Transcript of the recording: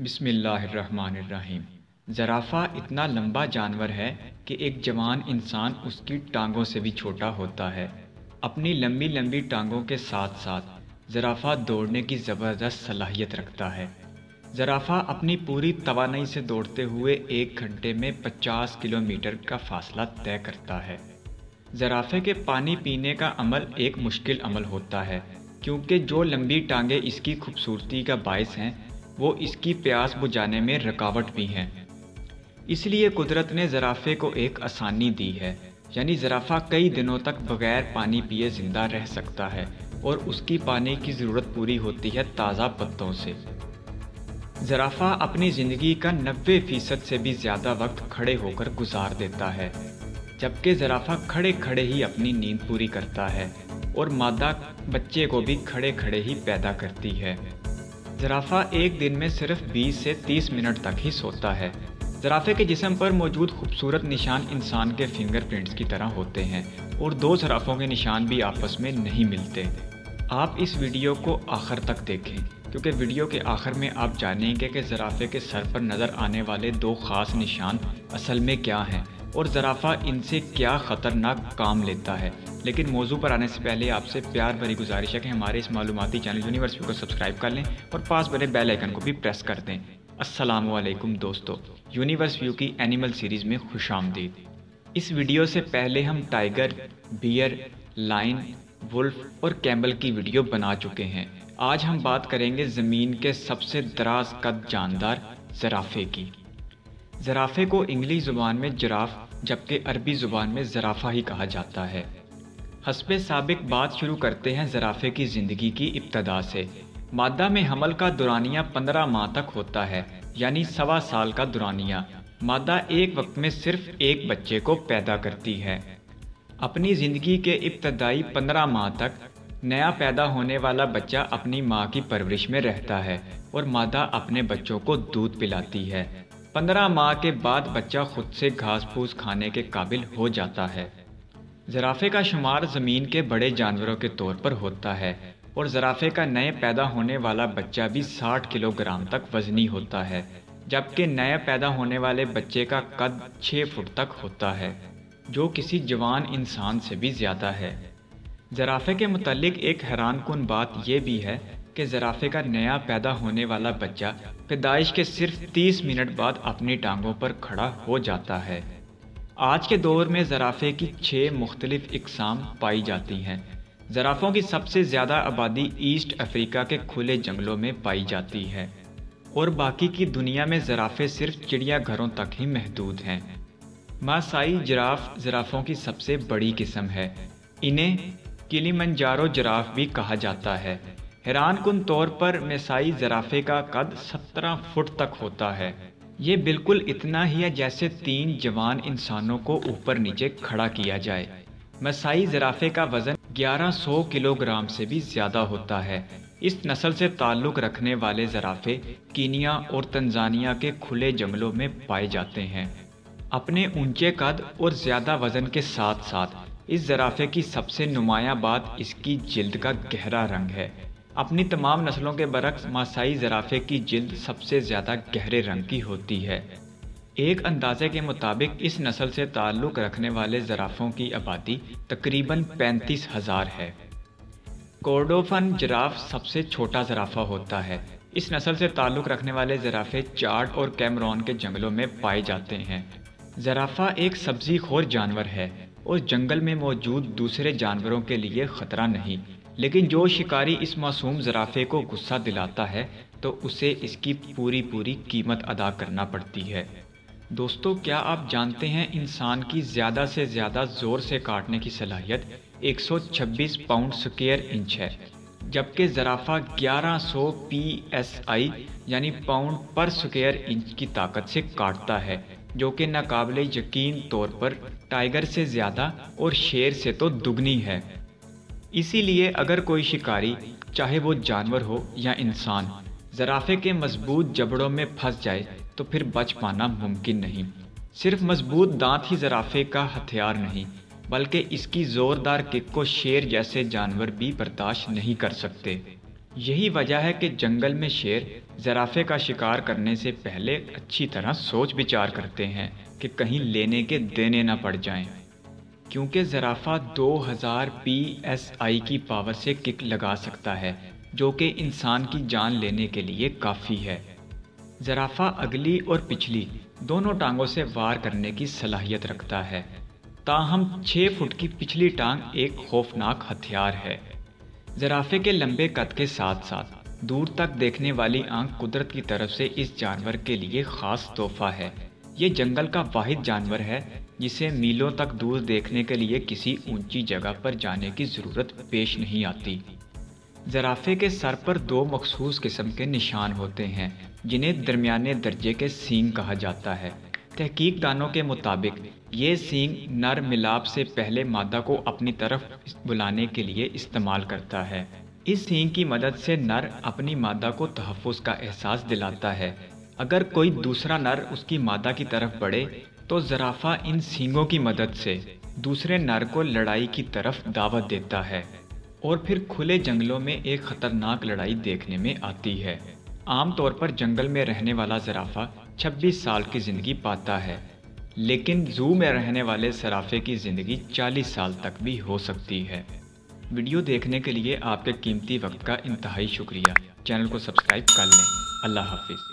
बिस्मिल्लाहिर्रहमानिर्रहीम। ज़राफ़ा इतना लंबा जानवर है कि एक जवान इंसान उसकी टांगों से भी छोटा होता है। अपनी लंबी लंबी टांगों के साथ साथ ज़राफ़ा दौड़ने की ज़बरदस्त सलाहियत रखता है। ज़राफ़ा अपनी पूरी तवानाई से दौड़ते हुए 1 घंटे में 50 किलोमीटर का फासला तय करता है। ज़राफ़े के पानी पीने का अमल एक मुश्किल अमल होता है, क्योंकि जो लंबी टांगें इसकी खूबसूरती का बायस हैं, वो इसकी प्यास बुझाने में रुकावट भी हैं। इसलिए कुदरत ने ज़राफ़े को एक आसानी दी है, यानी ज़राफ़ा कई दिनों तक बग़ैर पानी पिए ज़िंदा रह सकता है और उसकी पानी की ज़रूरत पूरी होती है ताज़ा पत्तों से। ज़राफ़ा अपनी ज़िंदगी का 90% से भी ज़्यादा वक्त खड़े होकर गुजार देता है, जबकि ज़राफ़ा खड़े खड़े ही अपनी नींद पूरी करता है और मादा बच्चे को भी खड़े खड़े ही पैदा करती है। ज़राफ़ा एक दिन में सिर्फ 20 से 30 मिनट तक ही सोता है। ज़राफ़े के जिस्म पर मौजूद खूबसूरत निशान इंसान के फिंगरप्रिंट्स की तरह होते हैं और दो ज़राफ़ों के निशान भी आपस में नहीं मिलते। आप इस वीडियो को आखिर तक देखें, क्योंकि वीडियो के आखिर में आप जानेंगे कि ज़राफ़े के सर पर नज़र आने वाले दो ख़ास निशान असल में क्या हैं और ज़राफ़ा इनसे क्या ख़तरनाक काम लेता है। लेकिन मौजू पर आने से पहले आपसे प्यार भरी गुजारिश है कि हमारे इस मालूमाती चैनल यूनिवर्स व्यू को सब्सक्राइब कर लें और पास बने बेल आइकन को भी प्रेस कर दें। अस्सलामुअलैकुम दोस्तों, यूनिवर्स व्यू की एनिमल सीरीज़ में खुशामदीद। इस वीडियो से पहले हम टाइगर, बियर, लाइन, वुल्फ और कैमल की वीडियो बना चुके हैं। आज हम बात करेंगे ज़मीन के सबसे दराज कद जानदार ज़राफ़े की। ज़राफ़े को इंग्लिश ज़ुबान में जिराफ, जबकि अरबी ज़ुबान में ज़राफ़ा ही कहा जाता है। हस्बे साबिक बात शुरू करते हैं ज़राफ़े की ज़िंदगी की इब्तदा से। मादा में हमल का दुरानिया 15 माह तक होता है, यानी 1.25 साल का दुरानिया। मादा एक वक्त में सिर्फ एक बच्चे को पैदा करती है। अपनी ज़िंदगी के इब्तदाई 15 माह तक नया पैदा होने वाला बच्चा अपनी माँ की परवरिश में रहता है और मादा अपने बच्चों को दूध पिलाती है। 15 माह के बाद बच्चा खुद से घास फूस खाने के काबिल हो जाता है। ज़राफ़े का शुमार ज़मीन के बड़े जानवरों के तौर पर होता है और ज़राफ़े का नए पैदा होने वाला बच्चा भी 60 किलोग्राम तक वज़नी होता है, जबकि नए पैदा होने वाले बच्चे का कद 6 फुट तक होता है, जो किसी जवान इंसान से भी ज़्यादा है। ज़राफ़े के मुतालिक एक हैरानकुन बात यह भी है कि ज़राफ़े का नया पैदा होने वाला बच्चा पैदाइश के सिर्फ 30 मिनट बाद अपनी टांगों पर खड़ा हो जाता है। आज के दौर में ज़राफ़े की 6 मुख्तलिफ इक़साम पाई जाती हैं। ज़राफ़ों की सबसे ज़्यादा आबादी ईस्ट अफ्रीका के खुले जंगलों में पाई जाती है और बाकी की दुनिया में ज़राफ़े सिर्फ चिड़ियाघरों तक ही महदूद हैं। मासाई जिराफ ज़राफ़ों की सबसे बड़ी किस्म है। इन्हें किलिमंजारो जिराफ भी कहा जाता है। हैरानकुन तौर पर मासाई ज़राफ़े का कद 17 फुट तक होता है। ये बिल्कुल इतना ही है जैसे 3 जवान इंसानों को ऊपर नीचे खड़ा किया जाए। मासाई ज़राफ़े का वज़न 1100 किलोग्राम से भी ज़्यादा होता है। इस नस्ल से ताल्लुक़ रखने वाले ज़राफ़े कीनिया और तंजानिया के खुले जंगलों में पाए जाते हैं। अपने ऊंचे कद और ज़्यादा वज़न के साथ साथ इस ज़राफ़े की सबसे नुमायाँ बात इसकी जिल्द का गहरा रंग है। अपनी तमाम नस्लों के बरक्स मासाई ज़राफ़े की जिल्द सबसे ज़्यादा गहरे रंग की होती है। एक अंदाज़े के मुताबिक इस नस्ल से ताल्लुक़ रखने वाले ज़राफ़ों की आबादी तकरीबन 35,000 है। कोर्डोफ़न जिराफ सबसे छोटा ज़राफ़ा होता है। इस नस्ल से ताल्लुक़ रखने वाले ज़राफ़े चाड और कैमरून के जंगलों में पाए जाते हैं। ज़राफ़ा एक सब्ज़ी खोर जानवर है और जंगल में मौजूद दूसरे जानवरों के लिए ख़तरा नहीं, लेकिन जो शिकारी इस मासूम ज़राफ़े को गुस्सा दिलाता है तो उसे इसकी पूरी कीमत अदा करना पड़ती है। दोस्तों, क्या आप जानते हैं इंसान की ज़्यादा से ज़्यादा ज़ोर से काटने की सलाहियत 126 पाउंड स्क्वायर इंच है, जबकि ज़राफ़ा 1100 psi यानी पाउंड पर स्क्वायर इंच की ताकत से काटता है, जो कि नाकाबिले यकीन तौर पर टाइगर से ज़्यादा और शेर से तो दुगनी है। इसीलिए अगर कोई शिकारी, चाहे वो जानवर हो या इंसान, ज़राफ़े के मजबूत जबड़ों में फंस जाए तो फिर बच पाना मुमकिन नहीं। सिर्फ मजबूत दांत ही ज़राफ़े का हथियार नहीं, बल्कि इसकी ज़ोरदार किक को शेर जैसे जानवर भी बर्दाश्त नहीं कर सकते। यही वजह है कि जंगल में शेर ज़राफ़े का शिकार करने से पहले अच्छी तरह सोच विचार करते हैं कि कहीं लेने के देने न पड़ जाएं। क्योंकि ज़राफ़ा 2000 PSI की पावर से किक लगा सकता है, जो कि इंसान की जान लेने के लिए काफ़ी है। ज़राफ़ा अगली और पिछली दोनों टांगों से वार करने की सलाहियत रखता है, ताहम 6 फुट की पिछली टांग एक खौफनाक हथियार है। ज़राफ़े के लंबे कद के साथ साथ दूर तक देखने वाली आंख कुदरत की तरफ से इस जानवर के लिए ख़ास तोहफ़ा है। ये जंगल का वाहिद जानवर है जिसे मीलों तक दूर देखने के लिए किसी ऊंची जगह पर जाने की ज़रूरत पेश नहीं आती। ज़राफ़े के सर पर 2 मखसूस किस्म के निशान होते हैं जिन्हें दरमियाने दर्जे के सींग कहा जाता है। तहकीकदानों के मुताबिक ये सींग नर मिलाप से पहले मादा को अपनी तरफ बुलाने के लिए इस्तेमाल करता है। इस सींग की मदद से नर अपनी मादा को तहफ़्फ़ुज़ का एहसास दिलाता है। अगर कोई दूसरा नर उसकी मादा की तरफ बढ़े तो ज़राफ़ा इन सींगों की मदद से दूसरे नर को लड़ाई की तरफ दावत देता है और फिर खुले जंगलों में एक ख़तरनाक लड़ाई देखने में आती है। आमतौर पर जंगल में रहने वाला ज़राफ़ा 26 साल की ज़िंदगी पाता है, लेकिन ज़ू में रहने वाले ज़राफ़े की ज़िंदगी 40 साल तक भी हो सकती है। वीडियो देखने के लिए आपके कीमती वक्त का इंतहाई शुक्रिया। चैनल को सब्सक्राइब कर लें। अल्लाह हाफ़िज़।